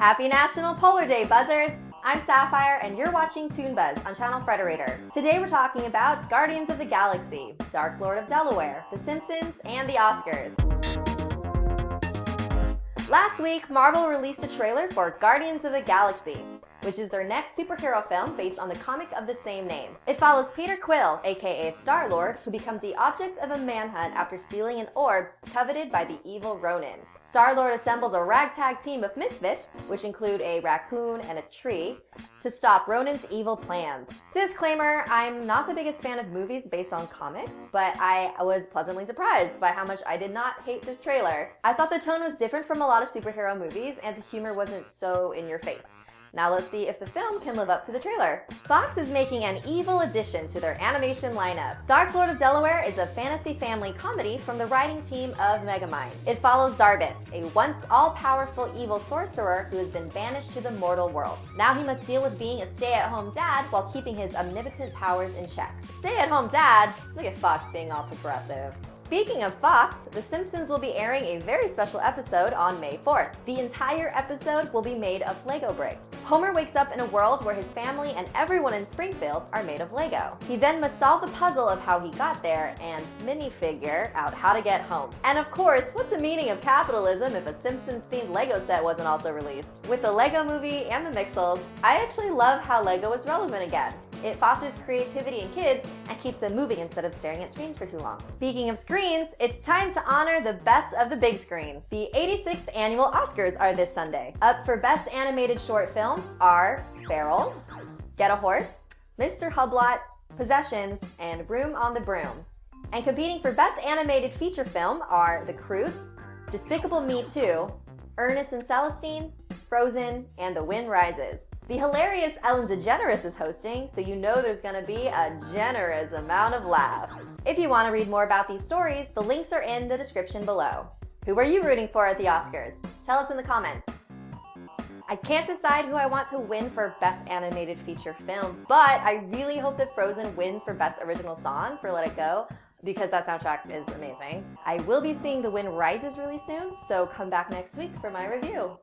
Happy National Polar Day, Buzzards! I'm Sapphire, and you're watching Toon Buzz on Channel Frederator. Today we're talking about Guardians of the Galaxy, Darklord of Delaware, The Simpsons, and the Oscars. Last week, Marvel released the trailer for Guardians of the Galaxy, which is their next superhero film based on the comic of the same name. It follows Peter Quill, aka Star-Lord, who becomes the object of a manhunt after stealing an orb coveted by the evil Ronin. Star-Lord assembles a ragtag team of misfits, which include a raccoon and a tree, to stop Ronin's evil plans. Disclaimer, I'm not the biggest fan of movies based on comics, but I was pleasantly surprised by how much I did not hate this trailer. I thought the tone was different from a lot of superhero movies, and the humor wasn't so in your face. Now let's see if the film can live up to the trailer. Fox is making an evil addition to their animation lineup. Darklord of Delaware is a fantasy family comedy from the writing team of Megamind. It follows Zarbus, a once all-powerful evil sorcerer who has been banished to the mortal world. Now he must deal with being a stay-at-home dad while keeping his omnipotent powers in check. Stay-at-home dad? Look at Fox being all progressive. Speaking of Fox, The Simpsons will be airing a very special episode on May 4th. The entire episode will be made of Lego bricks. Homer wakes up in a world where his family and everyone in Springfield are made of Lego. He then must solve the puzzle of how he got there and minifigure out how to get home. And of course, what's the meaning of capitalism if a Simpsons-themed Lego set wasn't also released? With the Lego movie and the Mixels, I actually love how Lego is relevant again. It fosters creativity in kids and keeps them moving instead of staring at screens for too long. Speaking of screens, it's time to honor the best of the big screen. The 86th annual Oscars are this Sunday. Up for Best Animated Short Film are Feral, Get a Horse, Mr. Hublot, Possessions, and Room on the Broom. And competing for Best Animated Feature Film are The Croods, Despicable Me 2, Ernest and Celestine, Frozen, and The Wind Rises. The hilarious Ellen DeGeneres is hosting, so you know there's gonna be a generous amount of laughs. If you want to read more about these stories, the links are in the description below. Who are you rooting for at the Oscars? Tell us in the comments. I can't decide who I want to win for Best Animated Feature Film, but I really hope that Frozen wins for Best Original Song for Let It Go, because that soundtrack is amazing. I will be seeing The Wind Rises really soon, so come back next week for my review.